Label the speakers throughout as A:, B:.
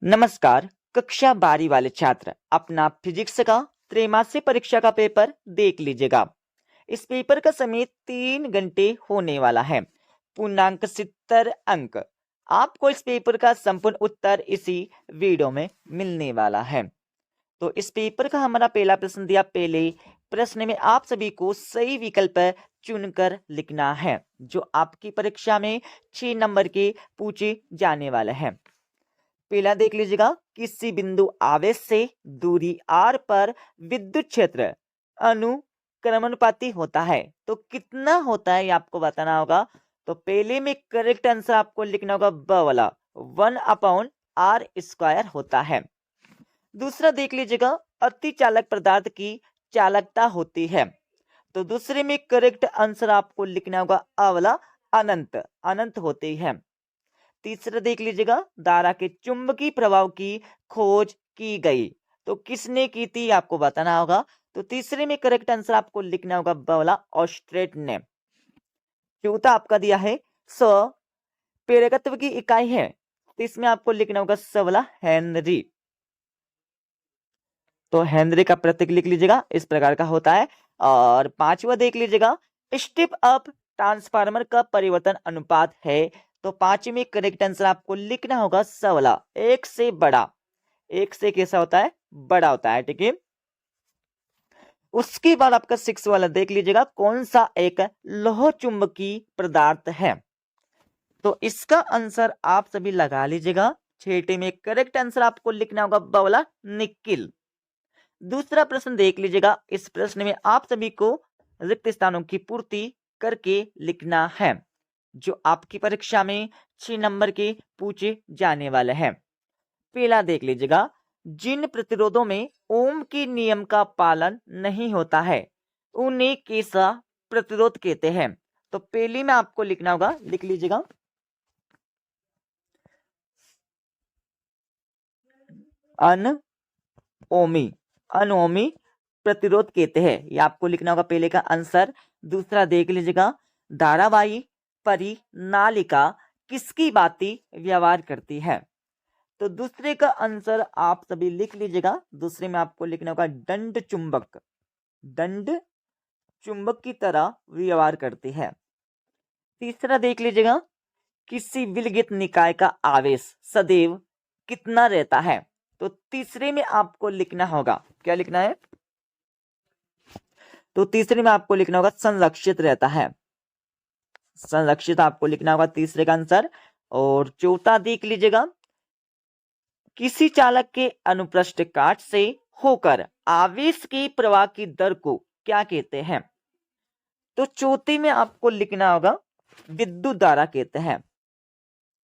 A: नमस्कार। कक्षा 12 वाले छात्र अपना फिजिक्स का त्रैमासिक परीक्षा का पेपर देख लीजिएगा। इस पेपर का समय 3 घंटे होने वाला है। पूर्णांक 70 अंक। आपको इस पेपर का संपूर्ण उत्तर इसी वीडियो में मिलने वाला है। तो इस पेपर का हमारा पहला प्रश्न दिया। पहले प्रश्न में आप सभी को सही विकल्प चुनकर लिखना है, जो आपकी परीक्षा में 6 नंबर के पूछे जाने वाले हैं। पहला देख लीजिएगा, किसी बिंदु आवेश से दूरी r पर विद्युत क्षेत्र अनुक्रमानुपाती होता है। तो कितना होता है ये आपको बताना होगा। तो पहले में करेक्ट आंसर आपको लिखना होगा ब वाला 1/r² होता है। दूसरा देख लीजिएगा, अति चालक पदार्थ की चालकता होती है। तो दूसरे में करेक्ट आंसर आपको लिखना होगा अ वाला अनंत अनंत होती है। तीसरा देख लीजिएगा, धारा के चुंबकीय प्रभाव की खोज की गई। तो किसने की थी आपको बताना होगा। तो तीसरे में करेक्ट आंसर आपको लिखना होगा ब वाला ऑस्ट्रेट ने। चौथा आपका दिया है स प्रेरकत्व की इकाई है। तो इसमें आपको लिखना होगा स वाला हेनरी। तो हेनरी का प्रतीक लिख लीजिएगा, इस प्रकार का होता है। और पांचवा देख लीजिएगा, स्टेप अप ट्रांसफार्मर का परिवर्तन अनुपात है। तो पांचवी करेक्ट आंसर आपको लिखना होगा स वाला एक से बड़ा। एक से कैसा होता है, बड़ा होता है। ठीक है। उसके बाद आपका 6 वाला देख लीजिएगा, कौन सा एक लौह चुंबकीय पदार्थ है। तो इसका आंसर आप सभी लगा लीजिएगा। छठे में करेक्ट आंसर आपको लिखना होगा ब वाला निकिल। दूसरा प्रश्न देख लीजिएगा। इस प्रश्न में आप सभी को रिक्त स्थानों की पूर्ति करके लिखना है, जो आपकी परीक्षा में 6 नंबर के पूछे जाने वाले हैं। पहला देख लीजिएगा, जिन प्रतिरोधों में ओम के नियम का पालन नहीं होता है उन्हें कैसा प्रतिरोध कहते हैं। तो पहली में आपको लिखना होगा, लिख लीजिएगा, अनओमी अनओमी प्रतिरोध कहते हैं। ये आपको लिखना होगा पहले का आंसर। दूसरा देख लीजिएगा, धारावाही परिनालिका किसकी भांति व्यवहार करती है। तो दूसरे का आंसर आप सभी लिख लीजिएगा। दूसरे में आपको लिखना होगा दंड चुंबक की तरह व्यवहार करती है। तीसरा देख लीजिएगा, किसी विलगित निकाय का आवेश सदैव कितना रहता है। तो तीसरे में आपको लिखना होगा, क्या लिखना है। तो तीसरे में आपको लिखना होगा संरक्षित रहता है। संरक्षित आपको लिखना होगा तीसरे का आंसर। और चौथा देख लीजिएगा, किसी चालक के अनुप्रस्थ काट से होकर आवेश के प्रवाह की दर को क्या कहते हैं। तो चौथे में आपको लिखना होगा विद्युत धारा कहते हैं।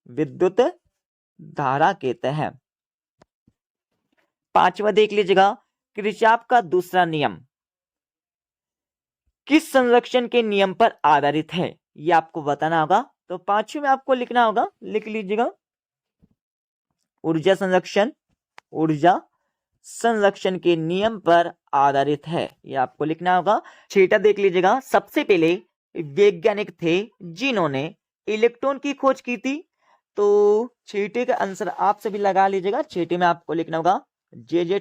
A: विद्युत धारा कहते हैं। पांचवा देख लीजिएगा, किरचॉफ का दूसरा नियम किस संरक्षण के नियम पर आधारित है, यह आपको बताना होगा। तो पांचवी में आपको लिखना होगा, लिख लीजिएगा, ऊर्जा संरक्षण के नियम पर आधारित है। यह आपको लिखना होगा। छठा देख लीजिएगा, सबसे पहले वैज्ञानिक थे जिन्होंने इलेक्ट्रॉन की खोज की थी। तो छठे का आंसर आप सभी लगा लीजिएगा। छठे में आपको लिखना होगा जे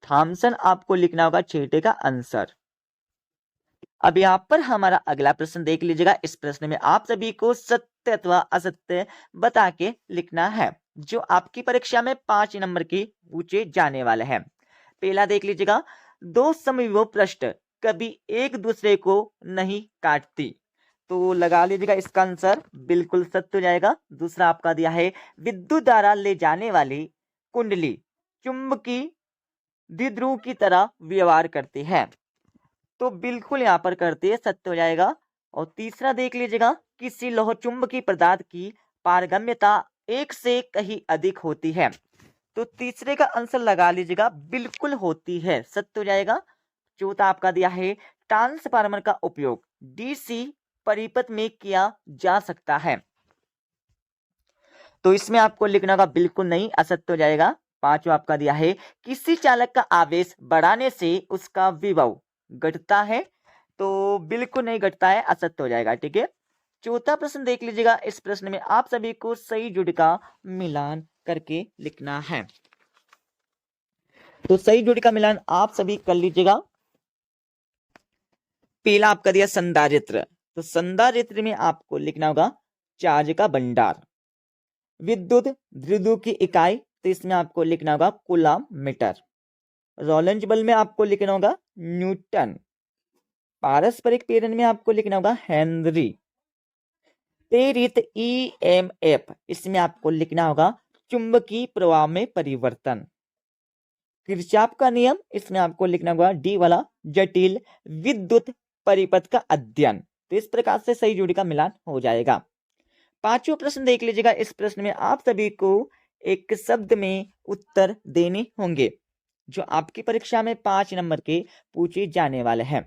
A: थॉमसन आपको लिखना होगा छठे का आंसर। अब यहां पर हमारा अगला प्रश्न देख लीजिएगा। इस प्रश्न में आप सभी को सत्य अथवा असत्य बता के लिखना है, जो आपकी परीक्षा में 5 नंबर के पूछे जाने वाले हैं। पहला देख लीजिएगा, दो समविभव पृष्ठ कभी एक दूसरे को नहीं काटती। तो लगा लीजिएगा, इसका आंसर बिल्कुल सत्य हो जाएगा। दूसरा आपका दिया है, विद्युत धारा ले जाने वाली कुंडली चुंबकीय द्विध्रुव की तरह व्यवहार करती है। तो बिल्कुल यहां पर करती है, सत्य हो जाएगा। और तीसरा देख लीजिएगा, किसी लौह चुंबकीय पदार्थ की पारगम्यता एक से कहीं अधिक होती है। तो तीसरे का आंसर लगा लीजिएगा, बिल्कुल होती है, सत्य हो जाएगा। चौथा आपका दिया है, ट्रांसफार्मर का उपयोग डीसी परिपथ में किया जा सकता है। तो इसमें आपको लिखना होगा बिल्कुल नहीं, असत्य हो जाएगा। पांचवा आपका दिया है, किसी चालक का आवेश बढ़ाने से उसका विभव घटता है। तो बिल्कुल नहीं घटता है, असत्य हो जाएगा। ठीक है। चौथा प्रश्न देख लीजिएगा। इस प्रश्न में आप सभी को सही जोड़ी का मिलान करके लिखना है। तो सही जोड़ी का मिलान आप सभी कर लीजिएगा। पहला आपका दिया संधारित्र, तो संधारित्र में आपको लिखना होगा चार्ज का भंडार। विद्युत द्विध्रुव की इकाई, तो इसमें आपको लिखना होगा कूलम मीटर। रोलेंज बल में आपको लिखना होगा न्यूटन। पारस्परिक प्रेरण में आपको लिखना होगा हेनरी। प्रेरित ईएमएफ, इसमें आपको लिखना होगा चुंबकीय प्रवाह में परिवर्तन। किरचॉफ का नियम, इसमें आपको लिखना होगा डी वाला जटिल विद्युत परिपथ का अध्ययन। तो इस प्रकार से सही जोड़ी का मिलान हो जाएगा। पांचवा प्रश्न देख लीजिएगा। इस प्रश्न में आप सभी को एक शब्द में उत्तर देने होंगे जो आपकी परीक्षा में 5 नंबर के पूछे जाने वाले हैं।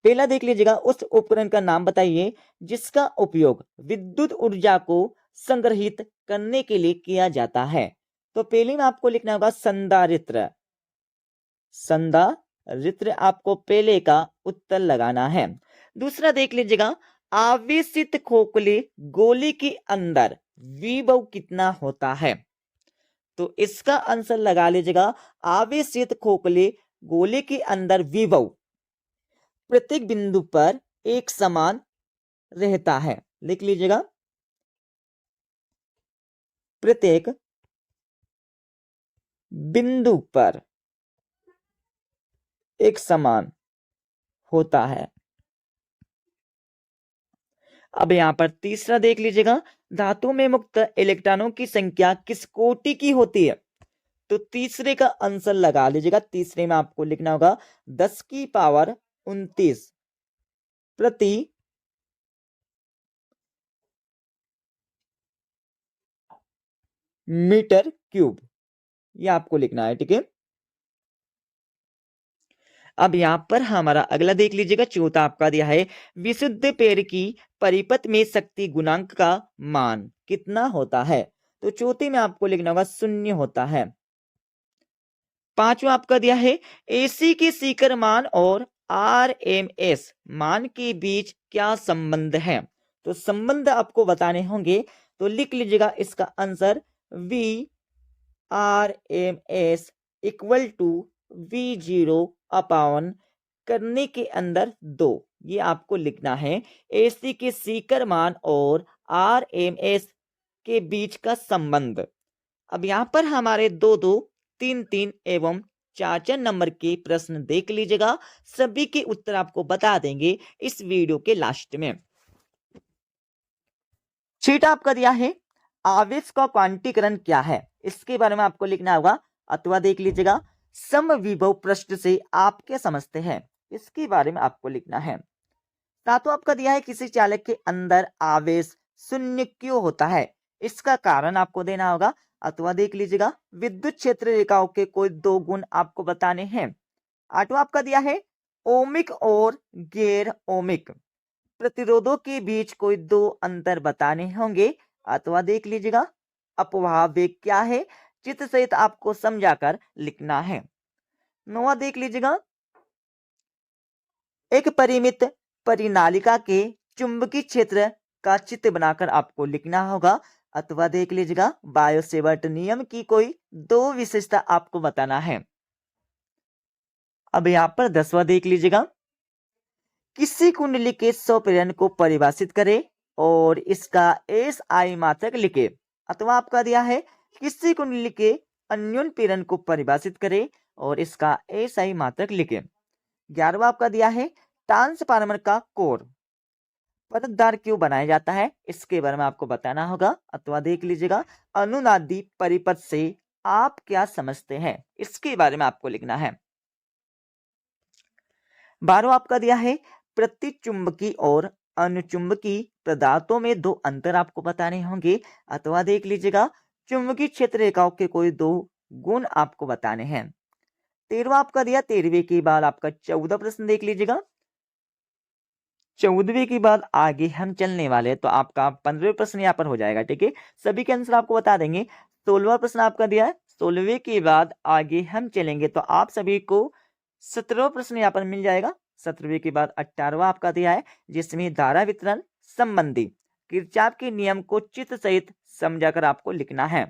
A: पहला देख लीजिएगा, उस उपकरण का नाम बताइए जिसका उपयोग विद्युत ऊर्जा को संग्रहित करने के लिए किया जाता है। तो पहले में आपको लिखना होगा संधारित्र। संधारित्र आपको पहले का उत्तर लगाना है। दूसरा देख लीजिएगा, आवेशित खोखले गोले के अंदर विभव कितना होता है। तो इसका आंसर लगा लीजिएगा, आवेशित खोखले गोले के अंदर विभव प्रत्येक बिंदु पर एक समान रहता है। लिख लीजिएगा, प्रत्येक बिंदु पर एक समान होता है। अब यहां पर तीसरा देख लीजिएगा, धातु में मुक्त इलेक्ट्रॉनों की संख्या किस कोटि की होती है। तो तीसरे का आंसर लगा लीजिएगा। तीसरे में आपको लिखना होगा 10 की पावर 29 प्रति मीटर क्यूब, ये आपको लिखना है। ठीक है, अब यहां पर हमारा अगला देख लीजिएगा। चौथा आपका दिया है विशुद्ध पेड़ की परिपथ में शक्ति गुणांक का मान कितना होता है। तो चौथे में आपको लिखना होगा 0 होता है। पांचवा आपका दिया है एसी के सीकर मान और आरएमएस मान के बीच क्या संबंध है। तो संबंध आपको बताने होंगे, तो लिख लीजिएगा इसका answer v r m s equal to V0 upon करने के अंदर 2, ये आपको लिखना है। एसी के सीकर मान और आरएमएस के बीच का संबंध। अब यहां पर हमारे 2-2, 3-3 एवं 4-4 नंबर के प्रश्न देख लीजिएगा। सभी के उत्तर आपको बता देंगे इस वीडियो के लास्ट में। छठा आपका दिया है आवेश का क्वांटीकरण क्या है, इसके बारे में आपको लिखना होगा। अथवा देख लीजिएगा, समविभव पृष्ठ से आप क्या समझते हैं, इसके बारे में आपको लिखना है। सातवां आपका दिया है किसी चालक के अंदर आवेश 0 क्यों होता है, इसका कारण आपको देना होगा। अथवा देख लीजिएगा, विद्युत क्षेत्र रेखाओं के कोई 2 गुण आपको बताने हैं। आठवां आपका दिया है ओमिक और गैर ओमिक प्रतिरोधों के बीच कोई 2 अंतर बताने होंगे। अथवा देख लीजिएगा, अपवाह वेग क्या है, चित्र सहित आपको समझाकर लिखना है। नौवां देख लीजिएगा, एक परिमित परिनालिका के चुंबकीय क्षेत्र का चित्र बनाकर आपको लिखना होगा। अथवा देख लीजिएगा, बायो-सेवर्ट नियम की कोई 2 विशेषता आपको बताना है। अब यहां पर 10वां देख लीजिएगा, किसी कुंडली के स्वप्रेरण को परिभाषित करें और इसका SI मात्रक लिखे। अथवा आपका दिया है किसी कुंडली के अन्योन प्रेरण को परिभाषित करें और इसका SI मात्रक लिखे। 11वां आपका दिया है ट्रांसफार्मर का कोर परतदार क्यों बनाया जाता है, इसके बारे में आपको बताना होगा। अथवा देख लीजिएगा, अनुनादी परिपथ से आप क्या समझते हैं, इसके बारे में आपको लिखना है। 12वां आपका दिया है प्रतिचुंबकी और अनुचुंबकी पदार्थों में 2 अंतर आपको बताने होंगे। अथवा देख लीजिएगा, चुंबकीय क्षेत्र रेखाओं के कोई 2 गुण आपको बताने हैं। 13वां आपका दिया, 13वें के बाद आपका 14 प्रश्न देख लीजिएगा। 14वें के बाद आगे हम चलने वाले हैं, तो आपका 15वें प्रश्न यहाँ पर हो जाएगा। ठीक है, सभी के आंसर आपको बता देंगे। 16वां प्रश्न आपका दिया है, 16वें के बाद आगे हम चलेंगे तो आप सभी को 17वां प्रश्न यहाँ पर मिल जाएगा। 17वें के बाद 18वां आपका दिया है, जिसमें धारा वितरण संबंधी किरचॉफ के नियम को चित्र सहित समझाकर आपको लिखना है।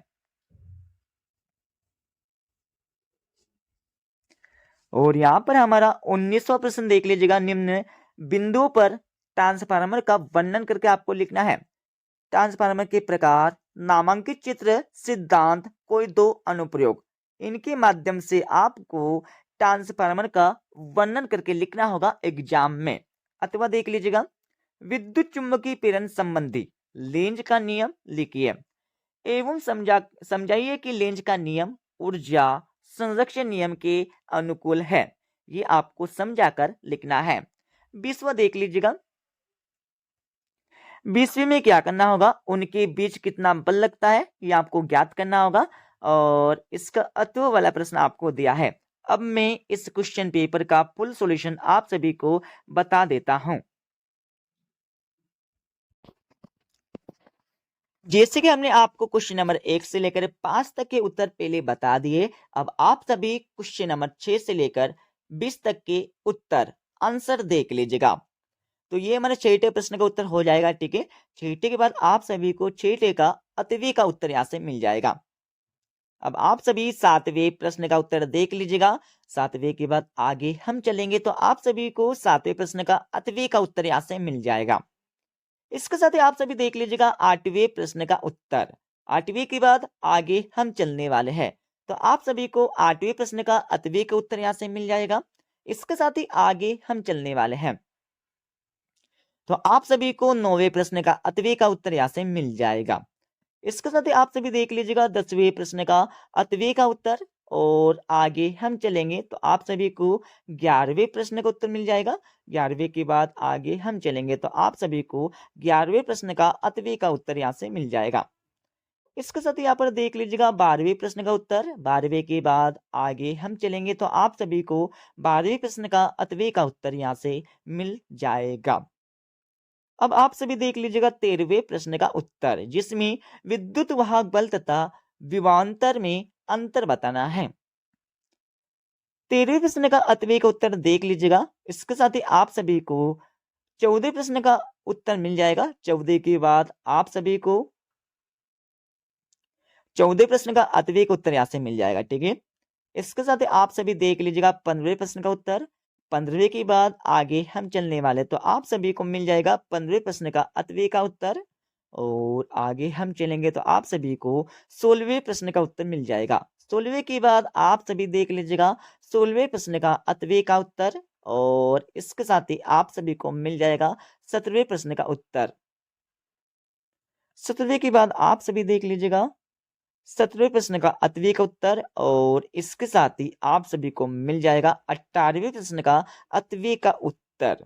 A: और यहाँ पर हमारा 19वां प्रश्न देख लीजिएगा। निम्न बिंदु पर ट्रांसफार्मर का वर्णन करके आपको लिखना है। ट्रांसफार्मर के प्रकार, नामांकित चित्र, सिद्धांत, कोई दो अनुप्रयोग, इनके माध्यम से आपको ट्रांसफार्मर का वर्णन करके लिखना होगा एग्जाम में। अथवा देख लीजिएगा, विद्युत चुम्बकीय प्रेरण संबंधी लेंज का नियम लिखिए एवं समझाइए कि लेंज का नियम ऊर्जा संरक्षण नियम के अनुकूल है। ये आपको समझाकर लिखना है। 20वां देख लीजिएगा। 20वीं में क्या करना होगा, उनके बीच कितना बल लगता है ये आपको ज्ञात करना होगा और इसका अत्व वाला प्रश्न आपको दिया है। अब मैं इस क्वेश्चन पेपर का फुल सॉल्यूशन आप सभी को बता देता हूं। जैसे कि हमने आपको क्वेश्चन नंबर 1 से लेकर 5 तक के उत्तर पहले बता दिए, अब आप सभी क्वेश्चन नंबर 6 से लेकर 20 तक के उत्तर आंसर देख लीजिएगा। तो ये हमारे छठे प्रश्न का उत्तर हो जाएगा। ठीक है, छठे के बाद आप सभी को छठे का अतवी का उत्तर यहां से मिल जाएगा। अब आप सभी 7वें प्रश्न का उत्तर देख लीजिएगा। 7वें के बाद आगे हम चलेंगे तो आप सभी को 7वें प्रश्न का अतवी का उत्तर यहां से मिल जाएगा। इसके साथ ही आप सभी देख लीजिएगा 8वें प्रश्न का उत्तर। 8वें के बाद आगे हम चलने वाले हैं तो आप सभी को 8वें प्रश्न का अतवी का उत्तर यहां से मिल जाएगा। इसके साथ ही आगे हम चलने वाले हैं तो आप सभी को 9वें प्रश्न का अतवी का उत्तर यहां से मिल जाएगा। इसके साथ ही आप सभी देख लीजिएगा 10वें प्रश्न का अतवी का उत्तर और आगे हम चलेंगे तो आप सभी को 11वें प्रश्न का उत्तर मिल जाएगा। 11वें के बाद आगे हम चलेंगे तो आप सभी को 11वें प्रश्न का अतवी का उत्तर यहाँ से मिल जाएगा। इसके साथ ही यहाँ पर देख लीजिएगा 12वें प्रश्न का उत्तर। 12वें के बाद आगे हम चलेंगे तो आप सभी को 12वें प्रश्न का अतवी का उत्तर यहाँ से मिल जाएगा। अब आप सभी देख लीजिएगा 13वें प्रश्न का उत्तर, जिसमें विद्युत वाहक बल तथा विभवांतर में अंतर बताना है। 13वें प्रश्न का अतवी का उत्तर देख लीजिएगा। इसके साथ ही आप सभी को 14वें प्रश्न का उत्तर मिल जाएगा। 14 के बाद आप सभी को 14वें प्रश्न का अतवी का उत्तर यहाँ से मिल जाएगा। ठीक है, इसके साथ ही आप सभी देख लीजिएगा 15वें प्रश्न का उत्तर। 15वें के बाद आगे हम चलने वाले तो आप सभी को मिल जाएगा 15वें प्रश्न का अतवी का उत्तर और आगे हम चलेंगे तो आप सभी को 16वें प्रश्न का उत्तर मिल जाएगा। 16वें के बाद आप सभी देख लीजिएगा 16वें प्रश्न का अतवी का उत्तर और इसके साथ ही आप सभी को मिल जाएगा 17वें प्रश्न का उत्तर। 17वें के बाद आप सभी देख लीजिएगा 17वें प्रश्न का अतवी का उत्तर और इसके साथ ही आप सभी को मिल जाएगा 18वें प्रश्न का अतवी का उत्तर।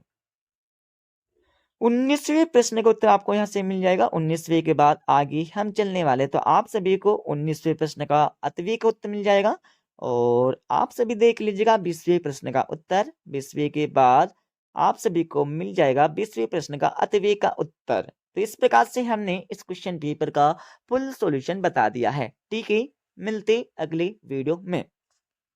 A: 19वें प्रश्न का उत्तर आपको यहां से मिल जाएगा। 19वें के बाद आगे हम चलने वाले तो आप सभी को 19वें प्रश्न का अतवी का उत्तर मिल जाएगा और आप सभी देख लीजिएगा 20वें प्रश्न का उत्तर। 20वें के बाद आप सभी को मिल जाएगा 20वें प्रश्न का अतवी का उत्तर। तो इस प्रकार से हमने इस क्वेश्चन पेपर का फुल सॉल्यूशन बता दिया है। ठीक है, मिलते अगले वीडियो में।